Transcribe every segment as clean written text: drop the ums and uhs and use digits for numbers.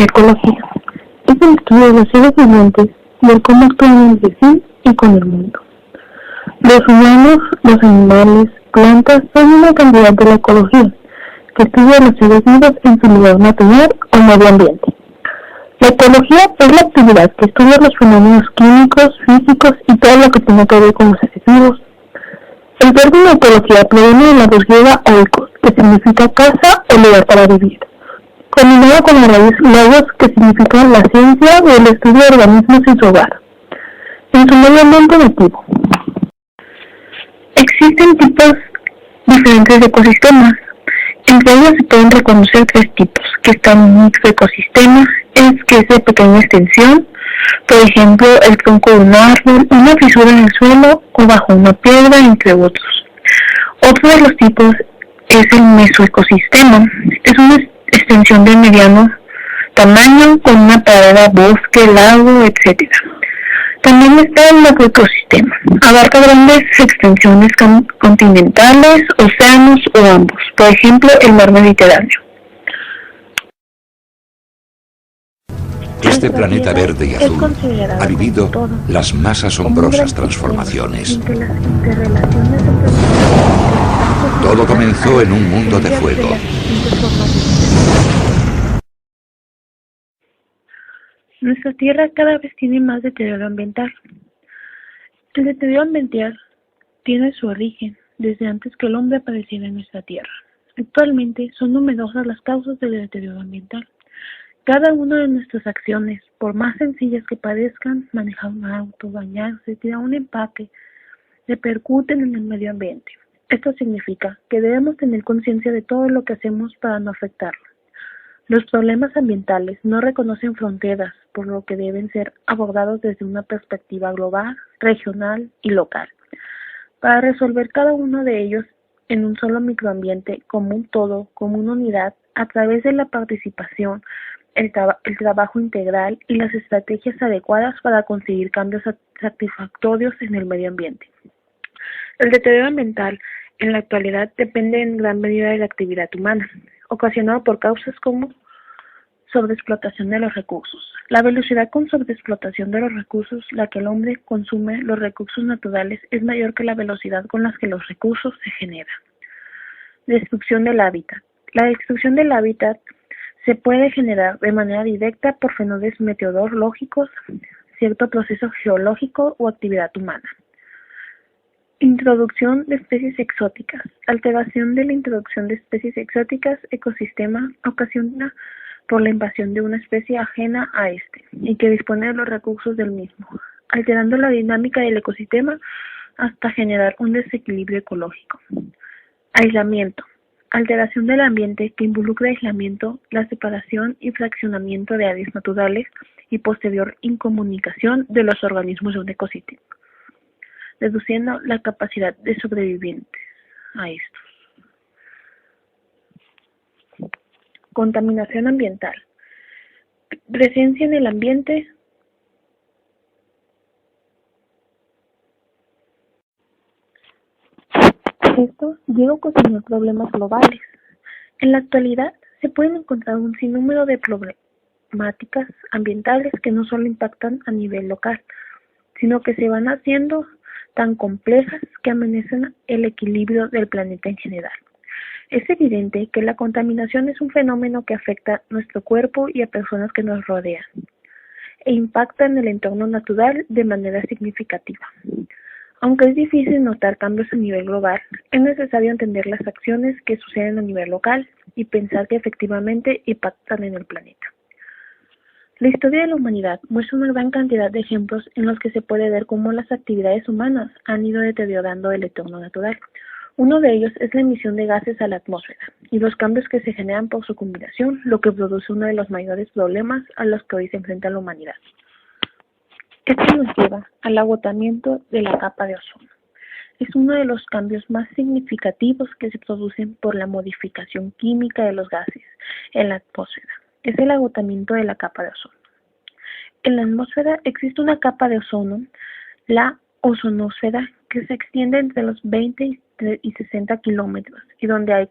Ecología es el estudio de los seres vivientes, del cómo actúan entre sí y con el mundo. Los humanos, los animales, plantas son una cantidad de la ecología, que estudia a los seres vivos en su lugar natural o medio ambiente. La ecología es la actividad que estudia los fenómenos químicos, físicos y todo lo que tiene que ver con los seres vivos. El término ecología proviene de la voz griega oikos, que significa casa o lugar para vivir, combinado con la raíz logos, que significa la ciencia o el estudio de organismos en su hogar, en su medio ambiente nativo. Existen tipos diferentes de ecosistemas. Entre ellos se pueden reconocer tres tipos, que están un microecosistema, que es de pequeña extensión, por ejemplo, el tronco de un árbol, una fisura en el suelo o bajo una piedra, entre otros. Otro de los tipos es el mesoecosistema, es una extensión de mediano tamaño con una pradera, bosque, lago, etc. También está el macroecosistema, abarca grandes extensiones continentales, océanos o ambos, por ejemplo, el mar Mediterráneo. Este planeta verde y azul ha vivido las más asombrosas transformaciones. Todo comenzó en un mundo de fuego. Nuestra Tierra cada vez tiene más deterioro ambiental. El deterioro ambiental tiene su origen desde antes que el hombre apareciera en nuestra Tierra. Actualmente son numerosas las causas del deterioro ambiental. Cada una de nuestras acciones, por más sencillas que parezcan, manejar un auto, bañarse, tirar un empaque, repercuten en el medio ambiente. Esto significa que debemos tener conciencia de todo lo que hacemos para no afectarlo. Los problemas ambientales no reconocen fronteras, por lo que deben ser abordados desde una perspectiva global, regional y local. Para resolver cada uno de ellos en un solo microambiente, como un todo, como una unidad, a través de la participación, el trabajo integral y las estrategias adecuadas para conseguir cambios satisfactorios en el medio ambiente. El deterioro ambiental en la actualidad depende en gran medida de la actividad humana, ocasionado por causas como sobreexplotación de los recursos. La velocidad con sobreexplotación de los recursos, la que el hombre consume los recursos naturales, es mayor que la velocidad con la que los recursos se generan. Destrucción del hábitat. La destrucción del hábitat se puede generar de manera directa por fenómenos meteorológicos, cierto proceso geológico o actividad humana. Introducción de especies exóticas. Alteración de la introducción de especies exóticas, ecosistema, ocasiona por la invasión de una especie ajena a este y que dispone de los recursos del mismo, alterando la dinámica del ecosistema hasta generar un desequilibrio ecológico. Aislamiento. Alteración del ambiente que involucra aislamiento, la separación y fraccionamiento de áreas naturales y posterior incomunicación de los organismos de un ecosistema, reduciendo la capacidad de sobrevivientes a estos. Contaminación ambiental. Presencia en el ambiente. Esto llega a ocasionar problemas globales. En la actualidad se pueden encontrar un sinnúmero de problemáticas ambientales que no solo impactan a nivel local, sino que se van haciendo tan complejas que amenazan el equilibrio del planeta en general. Es evidente que la contaminación es un fenómeno que afecta a nuestro cuerpo y a personas que nos rodean, e impacta en el entorno natural de manera significativa. Aunque es difícil notar cambios a nivel global, es necesario entender las acciones que suceden a nivel local y pensar que efectivamente impactan en el planeta. La historia de la humanidad muestra una gran cantidad de ejemplos en los que se puede ver cómo las actividades humanas han ido deteriorando el entorno natural. Uno de ellos es la emisión de gases a la atmósfera y los cambios que se generan por su combinación, lo que produce uno de los mayores problemas a los que hoy se enfrenta la humanidad. Esto nos lleva al agotamiento de la capa de ozono. Es uno de los cambios más significativos que se producen por la modificación química de los gases en la atmósfera. Es el agotamiento de la capa de ozono. En la atmósfera existe una capa de ozono, la ozonosfera, que se extiende entre los 20 y 60 kilómetros y donde hay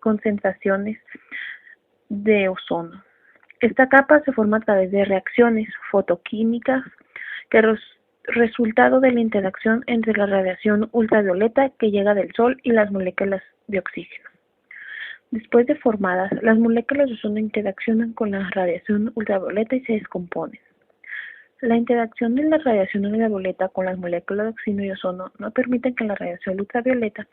concentraciones de ozono. Esta capa se forma a través de reacciones fotoquímicas que resultado de la interacción entre la radiación ultravioleta que llega del Sol y las moléculas de oxígeno. Después de formadas, las moléculas de ozono interaccionan con la radiación ultravioleta y se descomponen. La interacción de la radiación ultravioleta con las moléculas de oxígeno y ozono no permite que la radiación ultravioleta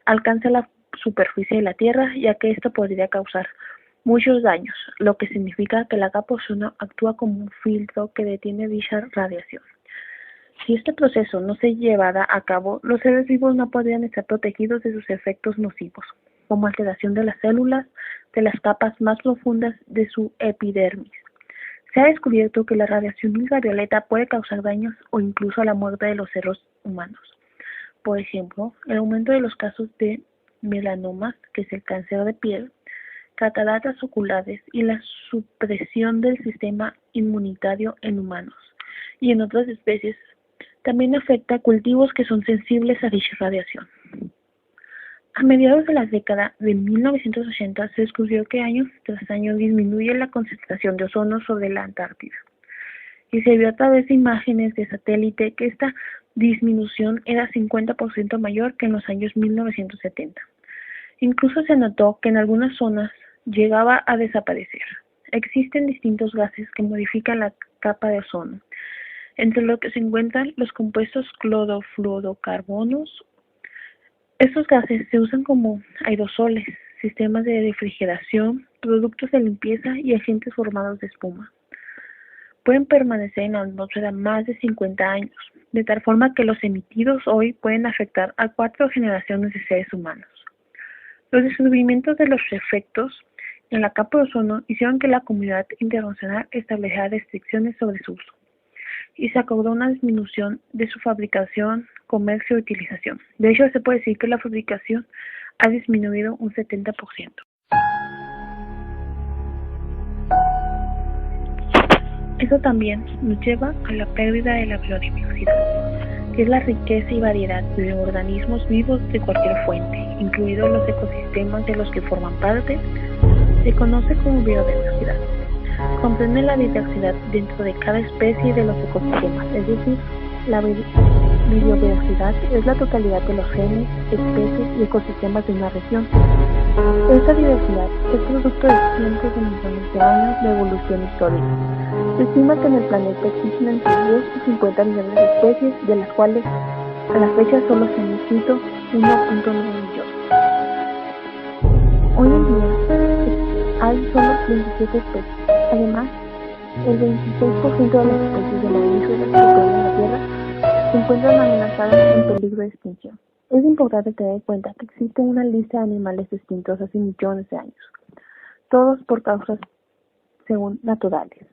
alcance la superficie de la Tierra, ya que esto podría causar muchos daños, lo que significa que la capa ozono actúa como un filtro que detiene dicha radiación. Si este proceso no se llevara a cabo, los seres vivos no podrían estar protegidos de sus efectos nocivos, como alteración de las células de las capas más profundas de su epidermis. Se ha descubierto que la radiación ultravioleta puede causar daños o incluso la muerte de los seres humanos. Por ejemplo, el aumento de los casos de melanoma, que es el cáncer de piel, cataratas oculares y la supresión del sistema inmunitario en humanos y en otras especies también afecta a cultivos que son sensibles a dicha radiación. A mediados de la década de 1980 se descubrió que año tras año disminuye la concentración de ozono sobre la Antártida y se vio a través de imágenes de satélite que esta disminución era 50% mayor que en los años 1970. Incluso se notó que en algunas zonas llegaba a desaparecer. Existen distintos gases que modifican la capa de ozono, entre los que se encuentran los compuestos clorofluorocarbonos. Estos gases se usan como aerosoles, sistemas de refrigeración, productos de limpieza y agentes formados de espuma. Pueden permanecer en la atmósfera más de 50 años, de tal forma que los emitidos hoy pueden afectar a 4 generaciones de seres humanos. Los descubrimientos de los efectos en la capa de ozono hicieron que la comunidad internacional estableciera restricciones sobre su uso y se acordó una disminución de su fabricación, comercio y utilización. De hecho, se puede decir que la fabricación ha disminuido un 70%. Eso también nos lleva a la pérdida de la biodiversidad, que es la riqueza y variedad de organismos vivos de cualquier fuente, incluidos los ecosistemas de los que forman parte. Se conoce como biodiversidad. Comprende la diversidad dentro de cada especie de los ecosistemas, es decir, la biodiversidad es la totalidad de los genes, especies y ecosistemas de una región. Esta diversidad es producto de cientos de millones de años de evolución histórica. Se estima que en el planeta existen entre 10 y 50 millones de especies, de las cuales a la fecha solo se han inscrito 1.9 millones. Hoy en día hay solo 27 especies. Además, el 26% de las especies de mamíferos que pueblan la Tierra se encuentran amenazadas en peligro de extinción. Es importante tener en cuenta que existe una lista de animales extintos hace millones de años, todos por causas según naturales.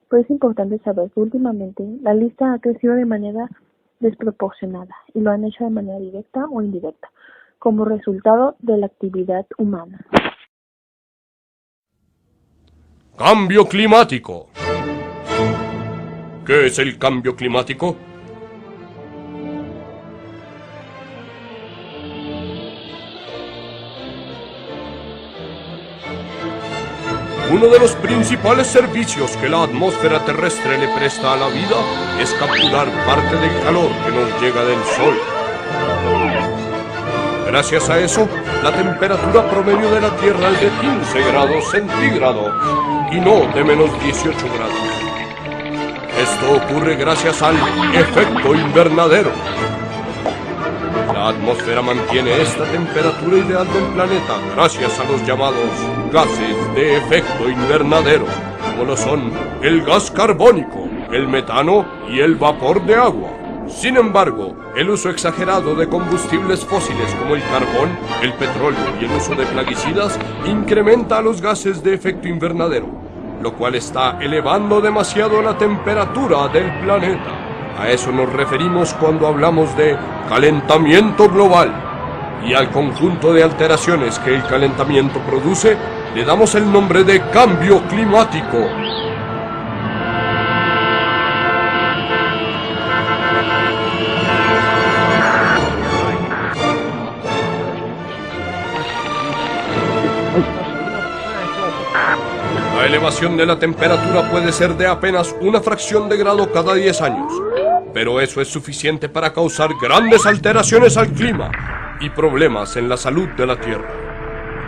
Pero es importante saber que últimamente la lista ha crecido de manera desproporcionada y lo han hecho de manera directa o indirecta, como resultado de la actividad humana. Cambio climático. ¿Qué es el cambio climático? Uno de los principales servicios que la atmósfera terrestre le presta a la vida es capturar parte del calor que nos llega del Sol. Gracias a eso, la temperatura promedio de la Tierra es de 15 grados centígrados y no de menos 18 grados. Esto ocurre gracias al efecto invernadero. La atmósfera mantiene esta temperatura ideal del planeta gracias a los llamados gases de efecto invernadero, como lo son el gas carbónico, el metano y el vapor de agua. Sin embargo, el uso exagerado de combustibles fósiles como el carbón, el petróleo y el uso de plaguicidas incrementa los gases de efecto invernadero, lo cual está elevando demasiado la temperatura del planeta. A eso nos referimos cuando hablamos de calentamiento global. Y al conjunto de alteraciones que el calentamiento produce, le damos el nombre de cambio climático. La elevación de la temperatura puede ser de apenas una fracción de grado cada 10 años, pero eso es suficiente para causar grandes alteraciones al clima y problemas en la salud de la Tierra.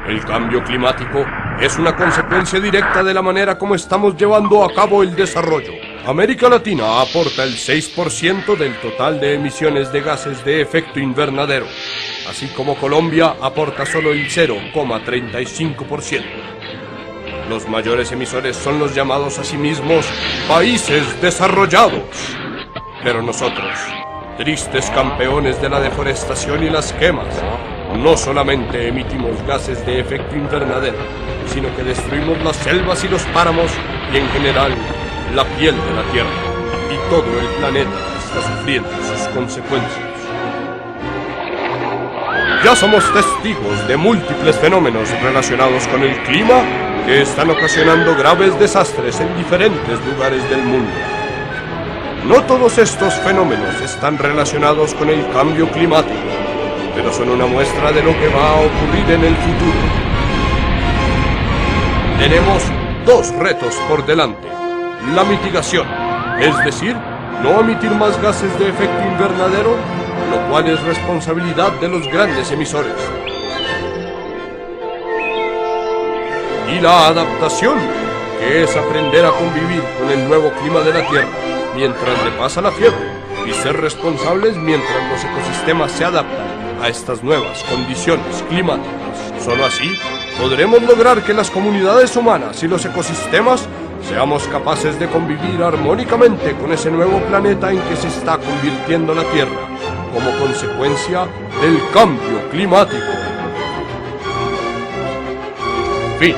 El cambio climático es una consecuencia directa de la manera como estamos llevando a cabo el desarrollo. América Latina aporta el 6% del total de emisiones de gases de efecto invernadero, así como Colombia aporta solo el 0,35%. Los mayores emisores son los llamados a sí mismos países desarrollados. Pero nosotros, tristes campeones de la deforestación y las quemas, no solamente emitimos gases de efecto invernadero, sino que destruimos las selvas y los páramos y en general la piel de la Tierra, y todo el planeta está sufriendo sus consecuencias. Ya somos testigos de múltiples fenómenos relacionados con el clima que están ocasionando graves desastres en diferentes lugares del mundo. No todos estos fenómenos están relacionados con el cambio climático, pero son una muestra de lo que va a ocurrir en el futuro. Tenemos dos retos por delante. La mitigación, es decir, no emitir más gases de efecto invernadero, lo cual es responsabilidad de los grandes emisores. Y la adaptación, que es aprender a convivir con el nuevo clima de la Tierra mientras le pasa la fiebre y ser responsables mientras los ecosistemas se adaptan a estas nuevas condiciones climáticas. Solo así podremos lograr que las comunidades humanas y los ecosistemas seamos capaces de convivir armónicamente con ese nuevo planeta en que se está convirtiendo la Tierra como consecuencia del cambio climático. Fin.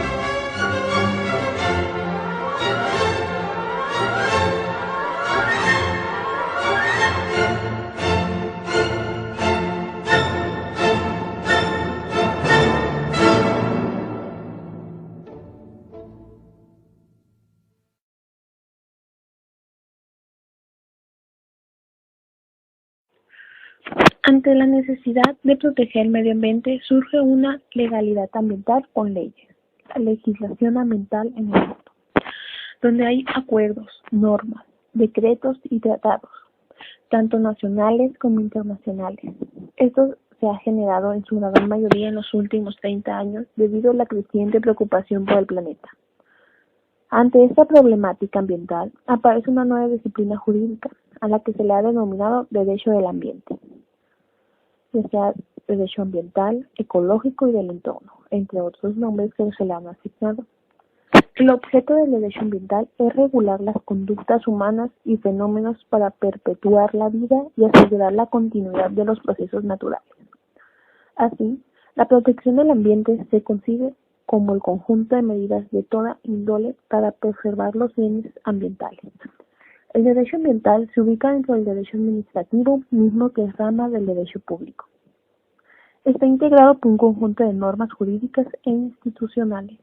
Ante la necesidad de proteger el medio ambiente surge una legalidad ambiental con leyes, la legislación ambiental en el mundo, donde hay acuerdos, normas, decretos y tratados, tanto nacionales como internacionales. Esto se ha generado en su gran mayoría en los últimos 30 años debido a la creciente preocupación por el planeta. Ante esta problemática ambiental aparece una nueva disciplina jurídica a la que se le ha denominado derecho del ambiente, ya sea derecho ambiental, ecológico y del entorno, entre otros nombres que se le han asignado. El objeto del derecho ambiental es regular las conductas humanas y fenómenos para perpetuar la vida y asegurar la continuidad de los procesos naturales. Así, la protección del ambiente se concibe como el conjunto de medidas de toda índole para preservar los bienes ambientales. El derecho ambiental se ubica dentro del derecho administrativo, mismo que es rama del derecho público. Está integrado por un conjunto de normas jurídicas e institucionales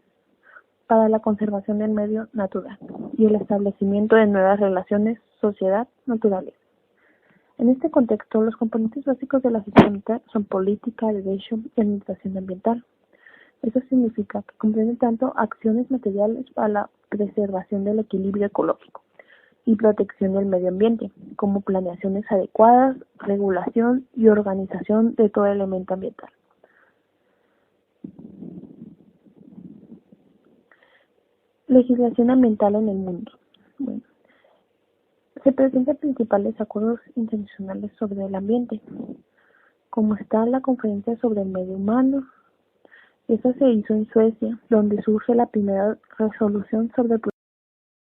para la conservación del medio natural y el establecimiento de nuevas relaciones sociedad-naturaleza. En este contexto, los componentes básicos de la sistémica son política, derecho y administración ambiental. Eso significa que comprende tanto acciones materiales para la preservación del equilibrio ecológico y protección del medio ambiente, como planeaciones adecuadas, regulación y organización de todo elemento ambiental. Legislación ambiental en el mundo. Bueno, se presentan principales acuerdos internacionales sobre el ambiente, como está la Conferencia sobre el Medio Humano. Esa se hizo en Suecia, donde surge la primera resolución sobre